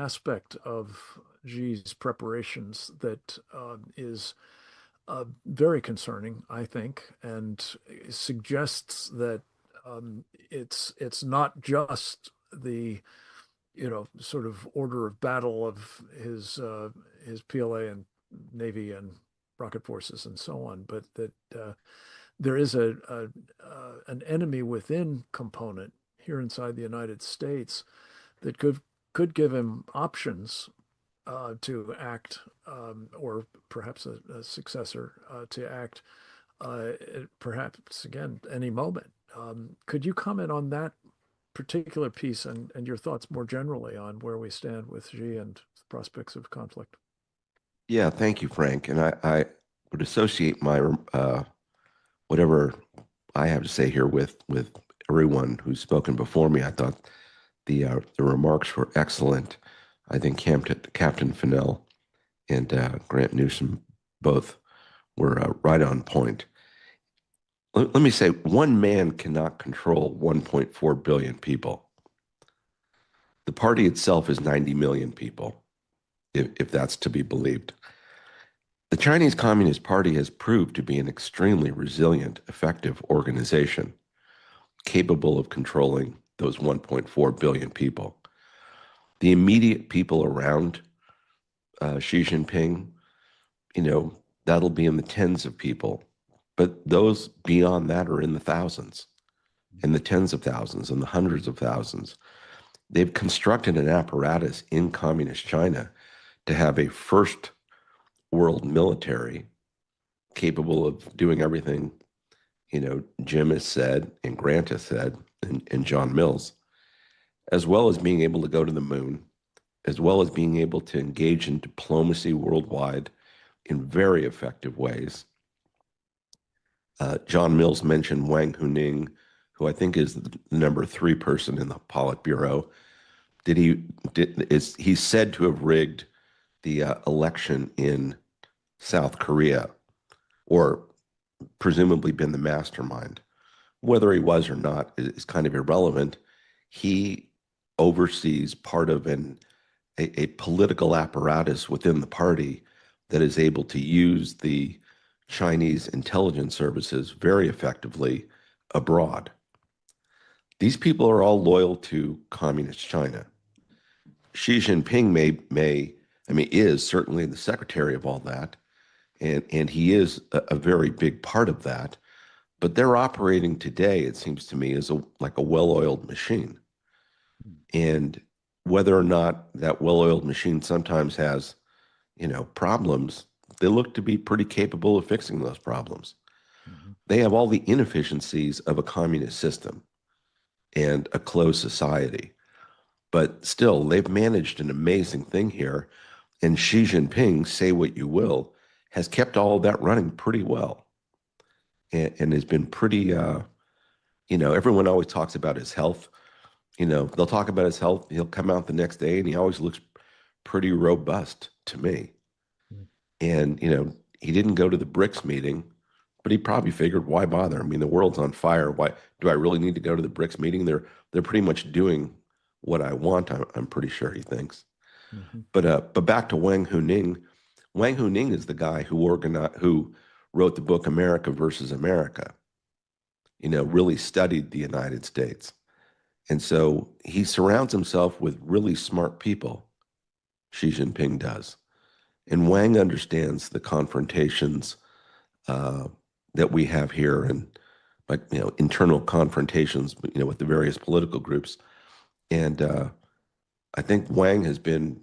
aspect of Xi's preparations that is very concerning, I think, and suggests that it's not just the sort of order of battle of his PLA and Navy and rocket forces and so on, but that there is an enemy within component here inside the United States that could give him options to act, or perhaps a successor to act, perhaps again any moment. Could you comment on that particular piece and your thoughts more generally on where we stand with Xi and the prospects of conflict? Yeah, thank you, Frank. And I would associate my whatever I have to say here with everyone who's spoken before me. I thought the remarks were excellent. I think Captain Fennell and Grant Newsom both were right on point. Let me say, one man cannot control 1.4 billion people. The party itself is 90 million people, if that's to be believed. The Chinese Communist Party has proved to be an extremely resilient, effective organization, capable of controlling those 1.4 billion people. The immediate people around Xi Jinping, that'll be in the tens of people. But those beyond that are in the thousands, in the tens of thousands, and the hundreds of thousands. They've constructed an apparatus in communist China to have a first world military capable of doing everything, Jim has said, and Grant has said, and John Mills, as well as being able to go to the moon, as well as being able to engage in diplomacy worldwide in very effective ways. John Mills mentioned Wang Huning, who I think is the number 3 person in the Politburo. He's said to have rigged the election in South Korea, or presumably been the mastermind. Whether he was or not is kind of irrelevant. He oversees part of a political apparatus within the party that is able to use the Chinese intelligence services very effectively abroad. These people are all loyal to communist China. Xi Jinping is certainly the secretary of all that, and he is a very big part of that, but they're operating today, it seems to me, as like a well-oiled machine. And whether or not that well-oiled machine sometimes has, problems, they look to be pretty capable of fixing those problems. Mm-hmm. They have all the inefficiencies of a communist system and a closed society. But still, they've managed an amazing thing here. And Xi Jinping, say what you will, has kept all of that running pretty well. And has been pretty, everyone always talks about his health. They'll talk about his health. He'll come out the next day and he always looks pretty robust to me. And, he didn't go to the BRICS meeting, but he probably figured, why bother? I mean, the world's on fire. Why do I really need to go to the BRICS meeting? They're pretty much doing what I want, I'm pretty sure he thinks. Mm-hmm. But back to Wang Huning. Wang Huning is the guy who wrote the book America versus America, really studied the United States. And so he surrounds himself with really smart people, Xi Jinping does. And Wang understands the confrontations that we have here, and internal confrontations, with the various political groups. And I think Wang has been,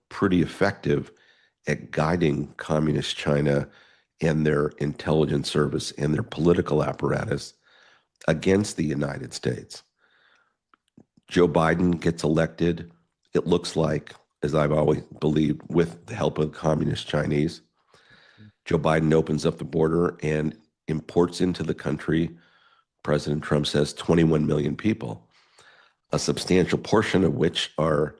pretty effective at guiding communist China and their intelligence service and their political apparatus against the United States. Joe Biden gets elected, it looks like, as I've always believed, with the help of the communist Chinese. Joe Biden opens up the border and imports into the country, President Trump says, 21 million people, a substantial portion of which are,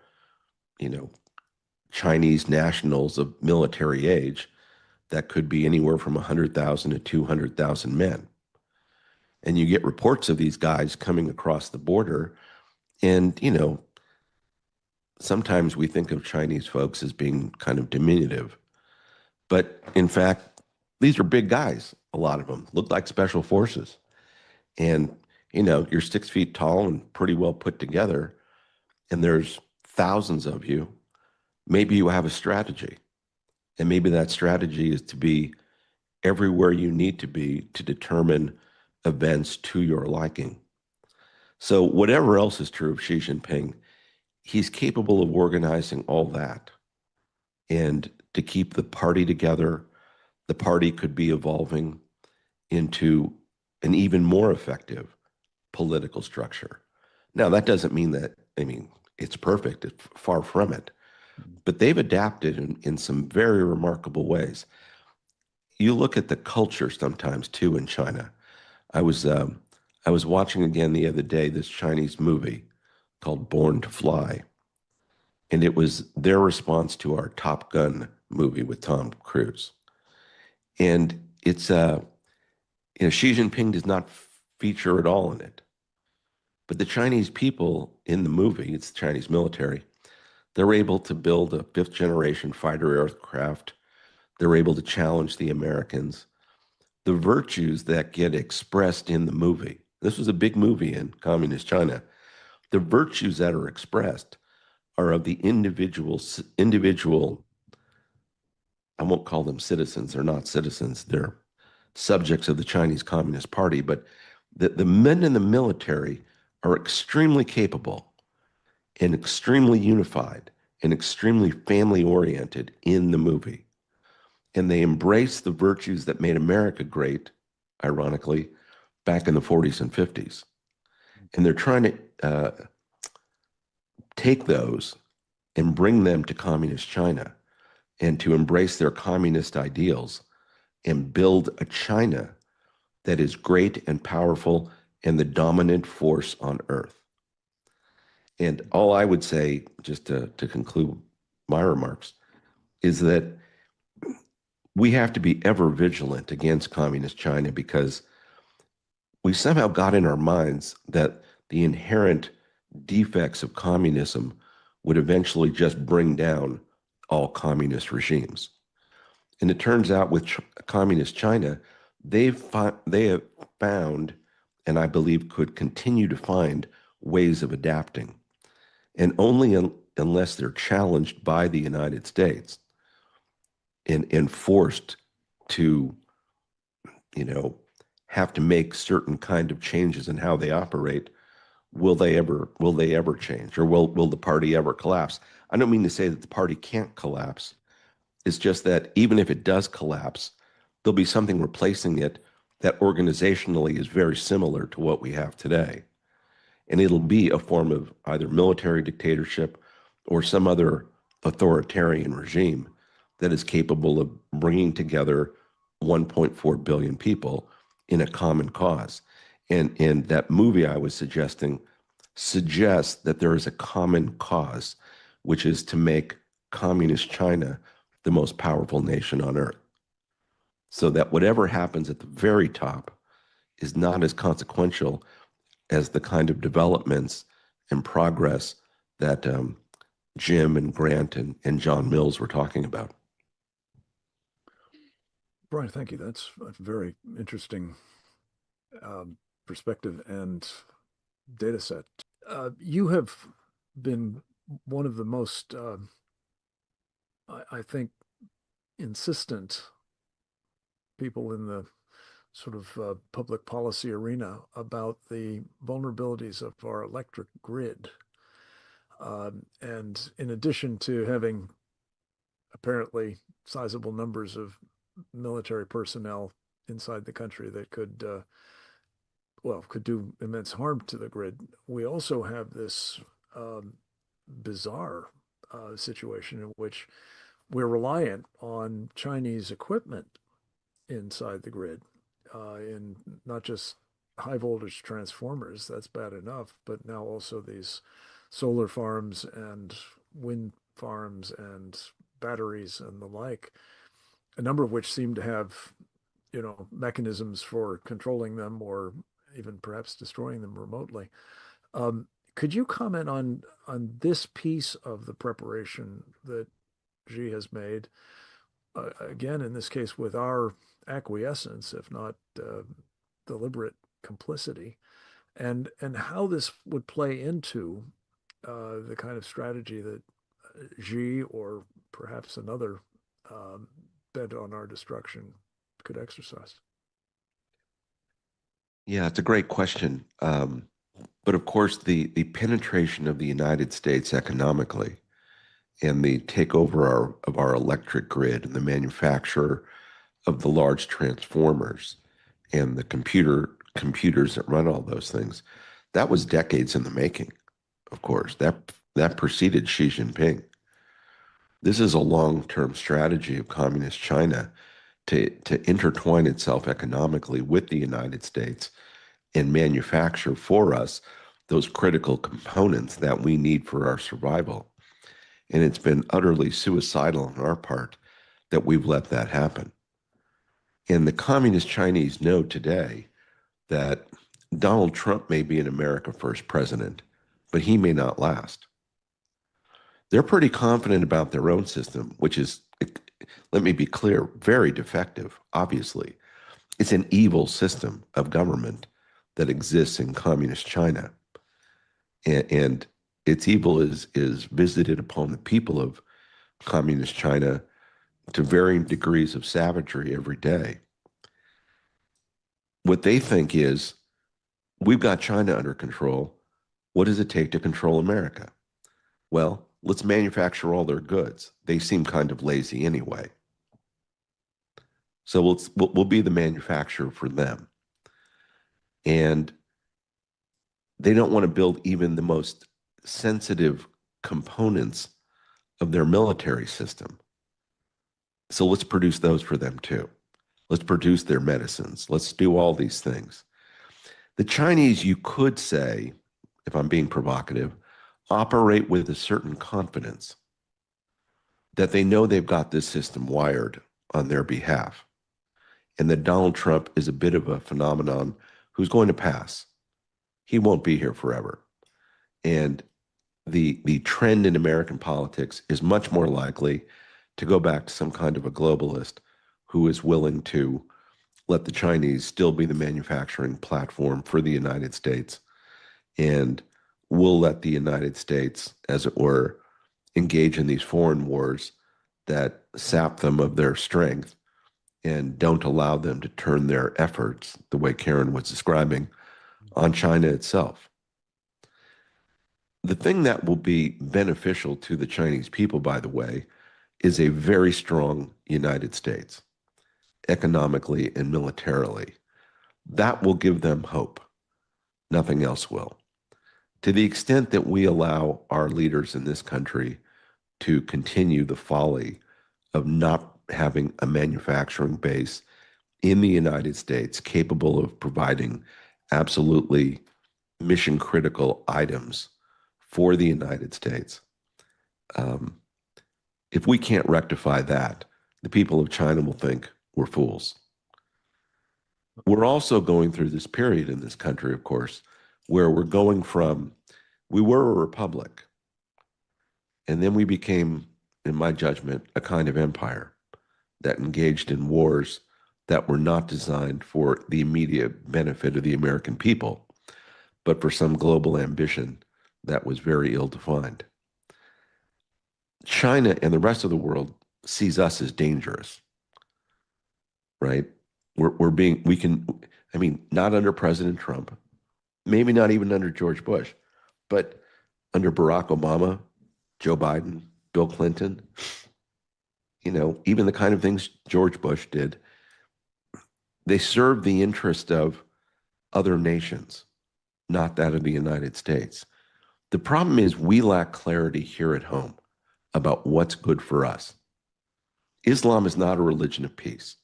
Chinese nationals of military age. That could be anywhere from 100,000 to 200,000 men. And you get reports of these guys coming across the border, and, sometimes we think of Chinese folks as being kind of diminutive, but in fact, these are big guys. A lot of them look like special forces. And, you're 6 feet tall and pretty well put together, and there's thousands of you. Maybe you have a strategy, and maybe that strategy is to be everywhere you need to be to determine events to your liking. So whatever else is true of Xi Jinping, he's capable of organizing all that. And to keep the party together, the party could be evolving into an even more effective political structure. Now, that doesn't mean that, it's perfect. It's far from it. But they've adapted in some very remarkable ways. You look at the culture sometimes too in China. I was watching again the other day this Chinese movie called Born to Fly, and it was their response to our Top Gun movie with Tom Cruise. And it's Xi Jinping does not feature at all in it, but the Chinese people in the movie, it's the Chinese military, they're able to build a fifth generation fighter aircraft. They're able to challenge the Americans. The virtues that get expressed in the movie, this was a big movie in communist China, the virtues that are expressed are of the individual, I won't call them citizens, they're not citizens, they're subjects of the Chinese Communist Party, but the men in the military are extremely capable and extremely unified and extremely family-oriented in the movie. And they embrace the virtues that made America great, ironically, back in the 40s and 50s. And they're trying to take those and bring them to communist China and to embrace their communist ideals and build a China that is great and powerful and the dominant force on earth. And all I would say, just to conclude my remarks, is that we have to be ever vigilant against communist China, because we somehow got in our minds that the inherent defects of communism would eventually just bring down all communist regimes. And it turns out with communist China, they have found, and I believe could continue to find, ways of adapting. And only unless they're challenged by the United States and forced to, have to make certain kind of changes in how they operate, will they ever change, or will the party ever collapse? I don't mean to say that the party can't collapse. It's just that even if it does collapse, there'll be something replacing it that organizationally is very similar to what we have today. And it'll be a form of either military dictatorship or some other authoritarian regime that is capable of bringing together 1.4 billion people in a common cause. And that movie I was suggesting suggests that there is a common cause, which is to make communist China the most powerful nation on earth. So that whatever happens at the very top is not as consequential as the kind of developments and progress that Jim and Grant and John Mills were talking about. Brian, thank you. That's a very interesting perspective and data set. You have been one of the most, I think, insistent people in the sort of public policy arena about the vulnerabilities of our electric grid. And in addition to having apparently sizable numbers of military personnel inside the country that could do immense harm to the grid, we also have this bizarre situation in which we're reliant on Chinese equipment inside the grid, in not just high voltage transformers, that's bad enough, but now also these solar farms and wind farms and batteries and the like, a number of which seem to have, mechanisms for controlling them or even perhaps destroying them remotely. Could you comment on this piece of the preparation that Xi has made? Again, in this case, with our acquiescence, if not deliberate complicity, and how this would play into the kind of strategy that Xi or perhaps another bent on our destruction could exercise. Yeah, it's a great question. But of course, the penetration of the United States economically and the takeover of our electric grid and the manufacture of the large transformers and the computers that run all those things, that was decades in the making, of course. That preceded Xi Jinping. This is a long-term strategy of Communist China to intertwine itself economically with the United States and manufacture for us those critical components that we need for our survival. And it's been utterly suicidal on our part that we've let that happen. And the Communist Chinese know today that Donald Trump may be an America First president, but he may not last. They're pretty confident about their own system, which is, let me be clear, very defective, obviously. It's an evil system of government that exists in Communist China. And its evil is visited upon the people of Communist China to varying degrees of savagery every day. What they think is, we've got China under control. What does it take to control America? Well, let's manufacture all their goods. They seem kind of lazy anyway. So we'll be the manufacturer for them. And they don't want to build even the most sensitive components of their military system. So let's produce those for them too. Let's produce their medicines. Let's do all these things. The Chinese, you could say, if I'm being provocative, operate with a certain confidence that they know they've got this system wired on their behalf, and that Donald Trump is a bit of a phenomenon who's going to pass. He won't be here forever. And the trend in American politics is much more likely to go back to some kind of a globalist who is willing to let the Chinese still be the manufacturing platform for the United States, and will let the United States, as it were, engage in these foreign wars that sap them of their strength and don't allow them to turn their efforts, the way Karen was describing, on China itself. The thing that will be beneficial to the Chinese people, by the way, is a very strong United States, economically and militarily. That will give them hope. Nothing else will. To the extent that we allow our leaders in this country to continue the folly of not having a manufacturing base in the United States capable of providing absolutely mission-critical items for the United States, if we can't rectify that, the people of China will think we're fools. We're also going through this period in this country, of course, where we're going from, we were a republic, and then we became, in my judgment, a kind of empire that engaged in wars that were not designed for the immediate benefit of the American people, but for some global ambition that was very ill-defined. China and the rest of the world sees us as dangerous, right? Not under President Trump, maybe not even under George Bush, but under Barack Obama, Joe Biden, Bill Clinton, even the kind of things George Bush did, they serve the interest of other nations, not that of the United States. The problem is we lack clarity here at home about what's good for us. Islam is not a religion of peace.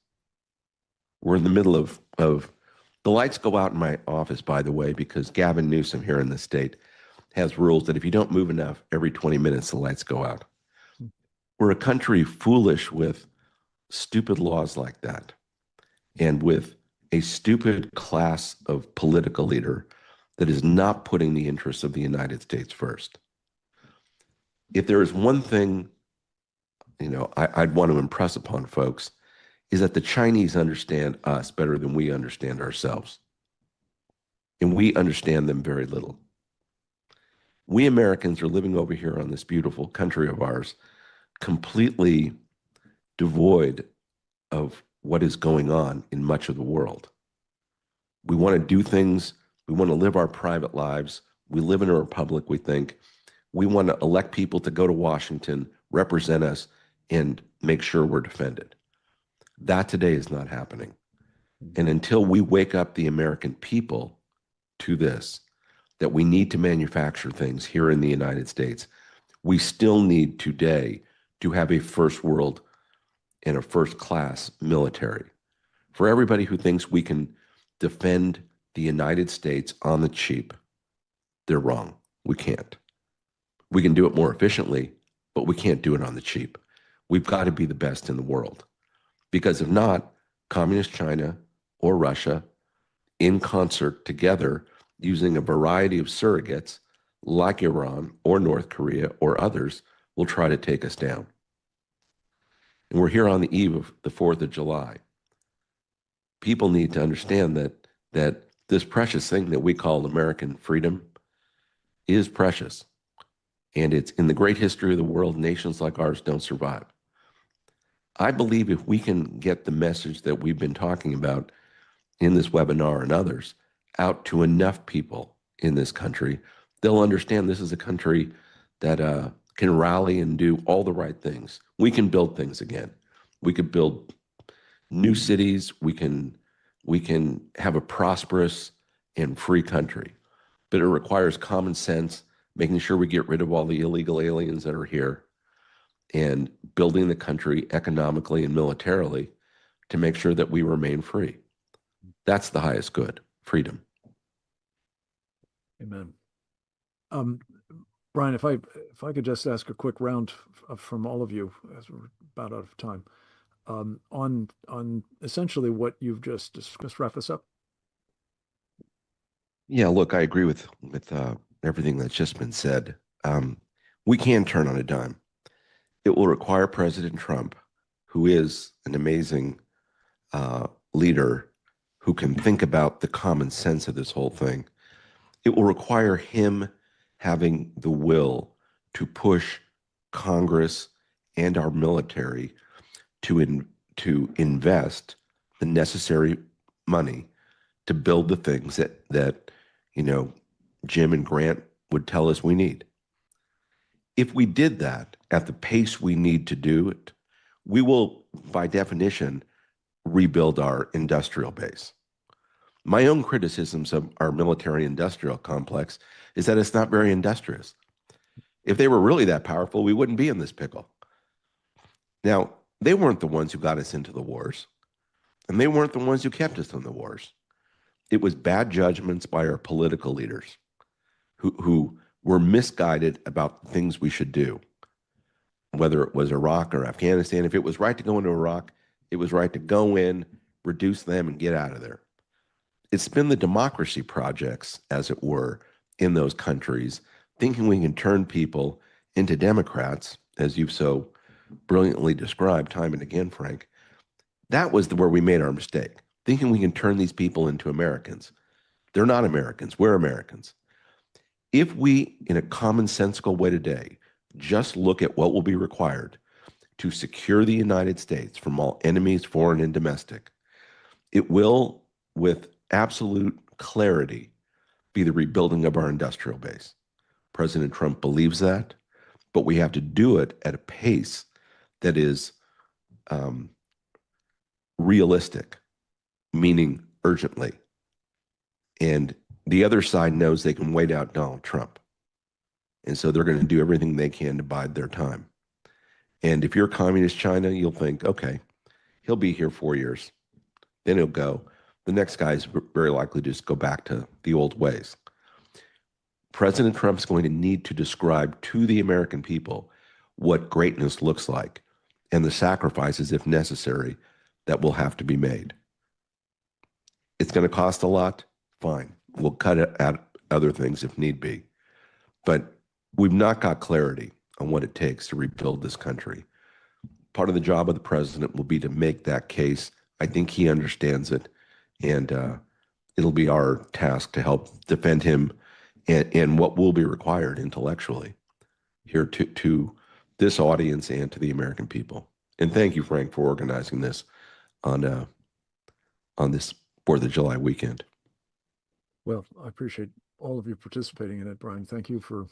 We're in the middle of the lights go out in my office, by the way, because Gavin Newsom here in the state has rules that if you don't move enough, every 20 minutes the lights go out. We're a country foolish with stupid laws like that, and with a stupid class of political leader that is not putting the interests of the United States first. If there is one thing, I'd want to impress upon folks, is that the Chinese understand us better than we understand ourselves. And we understand them very little. We Americans are living over here on this beautiful country of ours, completely devoid of what is going on in much of the world. We want to do things. We want to live our private lives. We live in a republic, we think. We want to elect people to go to Washington, represent us, and make sure we're defended. That today is not happening. And until we wake up the American people to this, that we need to manufacture things here in the United States, we still need today to have a first world and a first class military. For everybody who thinks we can defend the United States on the cheap, they're wrong. We can't. We can do it more efficiently, but we can't do it on the cheap. We've got to be the best in the world. Because if not, communist China or Russia, in concert together, using a variety of surrogates like Iran or North Korea or others, will try to take us down. And we're here on the eve of the 4th of July. People need to understand that this precious thing that we call American freedom is precious. And it's in the great history of the world, nations like ours don't survive. I believe if we can get the message that we've been talking about in this webinar and others out to enough people in this country, they'll understand this is a country that can rally and do all the right things. We can build things again. We could build new cities. We can have a prosperous and free country. But it requires common sense, making sure we get rid of all the illegal aliens that are here, and building the country economically and militarily to make sure that we remain free. That's the highest good, freedom. Amen. Brian, if I could just ask a quick round from all of you, as we're about out of time, on essentially what you've just discussed. Wrap us up. Yeah, look, I agree with everything that's just been said. We can turn on a dime. It will require President Trump, who is an amazing leader who can think about the common sense of this whole thing. It will require him having the will to push Congress and our military to invest the necessary money to build the things that Jim and Grant would tell us we need. If we did that at the pace we need to do it, we will, by definition, rebuild our industrial base. My own criticisms of our military-industrial complex is that it's not very industrious. If they were really that powerful, we wouldn't be in this pickle. Now, they weren't the ones who got us into the wars, and they weren't the ones who kept us in the wars. It was bad judgments by our political leaders who were misguided about the things we should do, whether it was Iraq or Afghanistan. If it was right to go into Iraq, it was right to go in, reduce them, and get out of there. It's been the democracy projects, as it were, in those countries, thinking we can turn people into Democrats, as you've so brilliantly described time and again, Frank. That was where we made our mistake, thinking we can turn these people into Americans. They're not Americans. We're Americans. If we, in a commonsensical way today, just look at what will be required to secure the United States from all enemies, foreign and domestic, it will, with absolute clarity, be the rebuilding of our industrial base. President Trump believes that, but we have to do it at a pace that is realistic, meaning urgently. And the other side knows they can wait out Donald Trump. And so they're going to do everything they can to bide their time. And if you're communist China, you'll think, okay, he'll be here 4 years. Then he'll go. The next guy is very likely to just go back to the old ways. President Trump's going to need to describe to the American people what greatness looks like and the sacrifices, if necessary, that will have to be made. It's going to cost a lot. Fine. We'll cut other things if need be. But we've not got clarity on what it takes to rebuild this country. Part of the job of the president will be to make that case. I think he understands it, and it'll be our task to help defend him and what will be required intellectually here to this audience and to the American people. And thank you, Frank, for organizing this on this 4th of July weekend. Well, I appreciate all of you participating in it, Brian. Thank you for